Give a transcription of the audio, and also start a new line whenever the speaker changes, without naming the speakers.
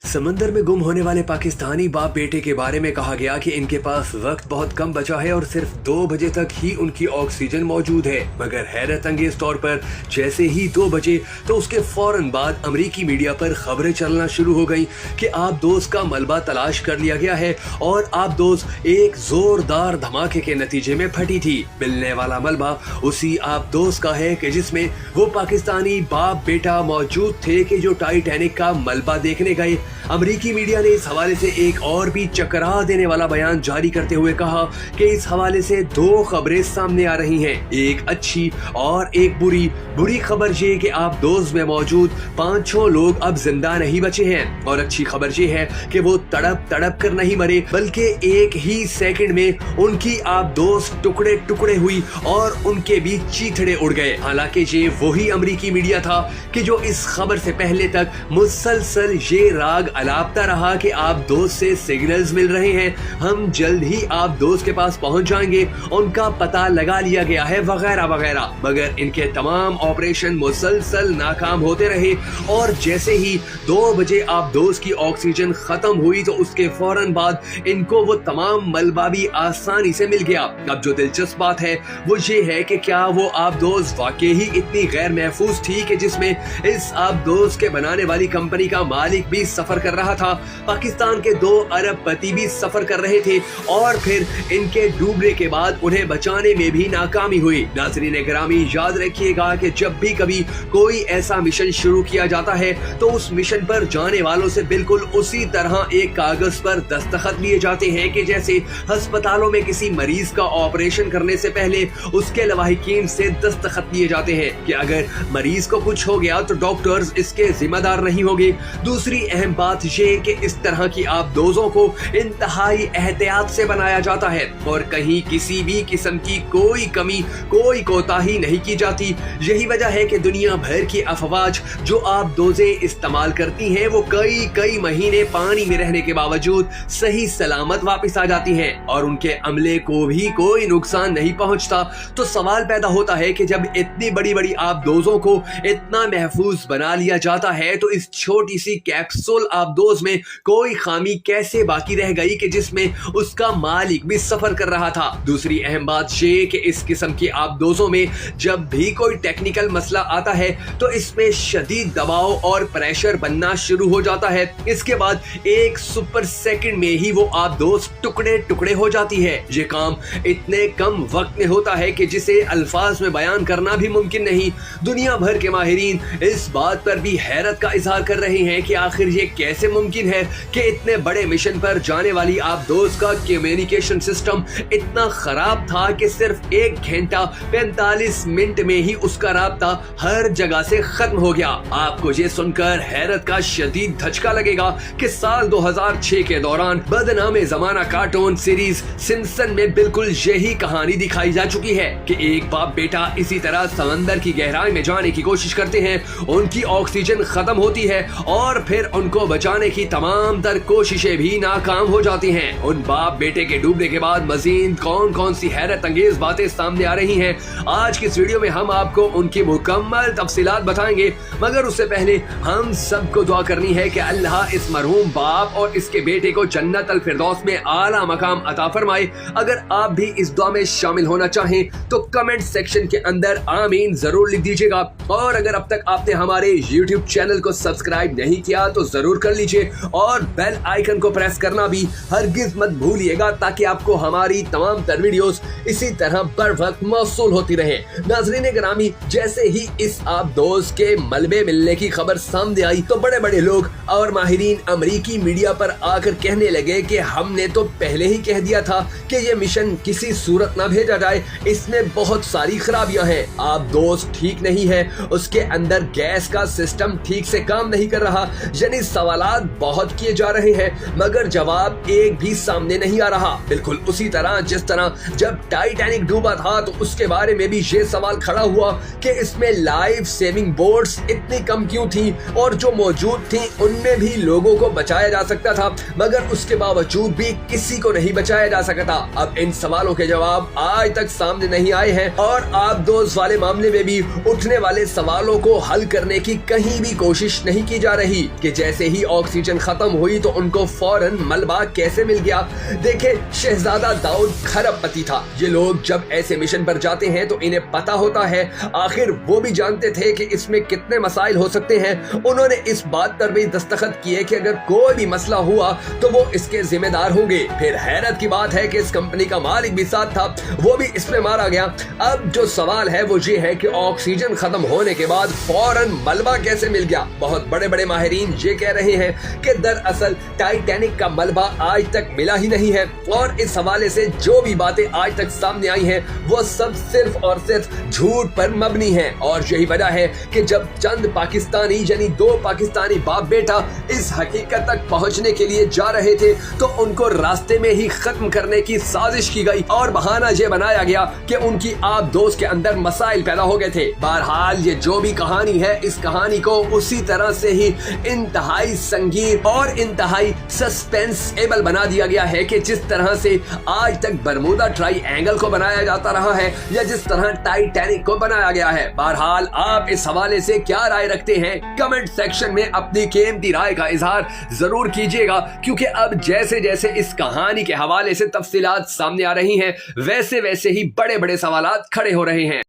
समंदर में गुम होने वाले पाकिस्तानी बाप बेटे के बारे में कहा गया कि इनके पास वक्त बहुत कम बचा है और सिर्फ 2 बजे तक ही उनकी ऑक्सीजन मौजूद है। मगर हैरत अंगेज तौर पर जैसे ही 2 बजे तो उसके फौरन बाद अमेरिकी मीडिया पर खबरें चलना शुरू हो गईं कि आबदोज का मलबा तलाश कर लिया गया है और आबदोज एक जोरदार धमाके के नतीजे में फटी थी। मिलने वाला मलबा उसी आबदोज का है कि जिसमें वो पाकिस्तानी बाप बेटा मौजूद थे कि जो टाइटैनिक का मलबा देखने गए। अमेरिकी मीडिया ने इस हवाले से एक और भी चकरा देने वाला बयान जारी करते हुए कहा कि इस हवाले से 2 खबरें सामने आ रही हैं, एक अच्छी और एक बुरी। बुरी खबर ये कि आबदोज में मौजूद 5-6 लोग अब जिंदा नहीं बचे हैं और अच्छी खबर ये है कि वो तड़प तड़प कर नहीं मरे बल्कि एक ही सेकंड में उनकी आबदोज टुकड़े टुकड़े हुई और उनके बीच चीथड़े उड़ गए। हालांकि ये वही अमेरिकी मीडिया था कि जो इस खबर से पहले तक मुसलसल ये राग अलापता रहा कि आबदोज से सिग्नल्स मिल रहे हैं, हम जल्द ही आबदोज के पास पहुंच जाएंगे, उनका पता लगा लिया गया है वगैरह वगैरह। मगर इनके तमाम ऑपरेशन मुसलसल नाकाम होते रहे और जैसे ही 2 बजे आबदोज की ऑक्सीजन खत्म हुई तो उसके फौरन बाद इनको वो तमाम मलबा भी आसानी से मिल गया। अब जो दिलचस्प बात है वो ये है कि क्या वो आबदोज वाकई ही इतनी गैर महफूज थी कि जिसमें इस आबदोज के बनाने वाली कंपनी का मालिक भी सफर कर रहा था, पाकिस्तान के 2 अरबपति भी सफर कर रहे थे और फिर इनके डूबने के बाद उन्हें बचाने में भी नाकामी हुई। नाज़रीन गिरामी, याद रखिएगा कि जब भी कभी कोई ऐसा मिशन शुरू किया जाता है तो उस मिशन पर जाने वालों से बिल्कुल उसी तरह एक कागज पर दस्तखत लिए जाते हैं कि जैसे अस्पतालों में किसी मरीज का ऑपरेशन करने से पहले उसके लवाहिकीन से दस्तखत लिए जाते हैं कि अगर मरीज को कुछ हो गया तो डॉक्टर्स इसके जिम्मेदार नहीं होंगे। दूसरी अहम बात ये कि इस तरह की आबदोजों को इंतहाई एहतियात से बनाया जाता है और कहीं किसी भी किस्म की कोई कमी कोई कोताही नहीं की जाती। यही वजह है कि दुनिया भर की अफवाज जो आबदोजें इस्तेमाल करती हैं वो कई महीने पानी में रहने के बावजूद सही सलामत वापस आ जाती हैं और उनके अमले को भी कोई नुकसान नहीं पहुंचता। तो सवाल पैदा होता है कि जब इतनी बड़ी आबदोजों को इतना महफूज बना लिया जाता है तो इस छोटी सी कैप्सूल आबदोज में कोई खामी कैसे बाकी रह गई कि जिसमें उसका मालिक भी सफर कर रहा था। दूसरी अहम बात ये कि इस किस्म की आबदोजों में जब भी कोई टेक्निकल मसला आता है तो इसमें शदीद दबाव और प्रेशर बनना शुरू हो जाता है। इसके बाद एक सुपर सेकंड में ही वो आबदोज टुकड़े टुकड़े हो जाती है। ये काम इतने कम वक्त में होता है कि जिसे अल्फाज में बयान करना भी मुमकिन नहीं। दुनिया भर के माहिरीन इस बात पर भी हैरत का इजहार कर रहे हैं कि आखिर ये कैसे मुमकिन है कि इतने बड़े मिशन पर जाने वाली आबदोज का कम्युनिकेशन सिस्टम इतना खराब था कि सिर्फ 1 घंटा 45 मिनट में ही उसका राब्ता हर जगह से खत्म हो गया। आपको ये सुनकर हैरत का शदीद धचका लगेगा कि साल 2006 के दौरान बदनामे जमाना कार्टून सीरीज सिम्पसन में बिल्कुल यही कहानी दिखाई जा चुकी है कि एक बाप बेटा इसी तरह समंदर की गहराई में जाने की कोशिश करते हैं, उनकी ऑक्सीजन खत्म होती है और फिर उनको बचाने की तमाम तर कोशिशें भी नाकाम हो जाती हैं। उन बाप बेटे के डूबने के बाद मजीद कौन कौन सी हैरत अंगेज बातें सामने आ रही हैं, आज की इस वीडियो में हम आपको उनकी मुकम्मल तफसीलात बताएंगे। मगर उससे पहले हम सबको दुआ करनी है कि अल्लाह इस मरहूम बाप और इसके बेटे को जन्नत अल फिरदौस में आला मकाम अता फरमाए। अगर आप भी इस दुआ में शामिल होना चाहें तो कमेंट सेक्शन के अंदर आमीन जरूर लिख दीजिएगा और अगर अब तक आपने हमारे YouTube चैनल को सब्सक्राइब नहीं किया तो जरूर कर लीजिए और बेल आइकन को प्रेस करना भी हरगिज मत भूलिएगा ताकि आपको हमारी तमाम तर वीडियोस इसी तरह बर वक्त मौसूल होती रहे। नाज़रीन गिरामी, जैसे ही इस आबदोज के मलबे मिलने की खबर सामने आई तो बड़े बड़े लोग और माहिरीन अमेरिकी मीडिया पर आकर कहने लगे कि हमने तो पहले ही कह दिया था कि ये मिशन किसी सूरत ना भेजा जाए, इसमें बहुत सारी खराबियां हैं, आबदोज ठीक नहीं है, उसके अंदर गैस का सिस्टम ठीक से काम नहीं कर रहा। यानी सवाल
सवालात बहुत किए जा रहे हैं मगर जवाब एक भी सामने नहीं आ रहा। बिल्कुल उसी तरह जिस तरह जब टाइटैनिक डूबा था तो उसके बारे में भी ये सवाल खड़ा हुआ कि इसमें लाइफ सेविंग बोट्स इतनी कम क्यों थी और जो मौजूद थी उनमें भी लोगों को बचाया जा सकता था मगर उसके बावजूद भी किसी को नहीं बचाया जा सका था। अब इन सवालों के जवाब आज तक सामने नहीं आए हैं और आबदोज वाले मामले में भी उठने वाले सवालों को हल करने की कहीं भी कोशिश नहीं की जा रही कि जैसे ही ऑक्सीजन खत्म हुई तो उनको फौरन मलबा कैसे मिल गया। देखे, शहजादा दाऊद खरबपति था। ये लोग जब ऐसे मिशन पर जाते हैं तो इन्हें पता होता है, आखिर वो भी जानते थे कि इसमें कितने मसाइल हो सकते हैं। उन्होंने इस बात पर भी दस्तखत किए कि अगर कोई भी मसला हुआ तो वो इसके जिम्मेदार होंगे। फिर हैरत की बात है कि इस कंपनी का मालिक भी साथ था, वो भी इसमें मारा गया। अब जो सवाल है वो ये है कि ऑक्सीजन खत्म होने के बाद फौरन मलबा कैसे मिल गया। बहुत बड़े बड़े माहिरीन ये कह रहे हैं कि दरअसल टाइटैनिक का मलबा आज तक मिला ही नहीं है और इस हवाले से जो भी बातें आज तक सामने आई हैं वो सब सिर्फ और सिर्फ झूठ पर मबनी है। और यही वजह है कि जब चंद पाकिस्तानी यानी 2 पाकिस्तानी बाप बेटा इस हकीकत तक पहुंचने के लिए जा रहे थे तो उनको रास्ते में ही खत्म करने की साजिश की गई और बहाना ये बनाया गया कि उनकी आबदोज के अंदर मसाइल पैदा हो गए थे। बहरहाल ये जो भी कहानी है, इस कहानी को उसी तरह से ही इंतहाई संगीन और इंतहाई सस्पेंसेबल बना दिया गया है कि जिस तरह से आज तक बरमूदा ट्रायंगल को बनाया जाता रहा है या जिस तरह टाइटैनिक को बनाया गया है। बहरहाल आप इस हवाले से क्या राय रखते हैं, कमेंट सेक्शन में अपनी कीमती राय का इजहार जरूर कीजिएगा, क्योंकि अब जैसे जैसे इस कहानी के हवाले से तफसीलात सामने आ रही हैं वैसे वैसे ही बड़े बड़े सवालात खड़े हो रहे हैं।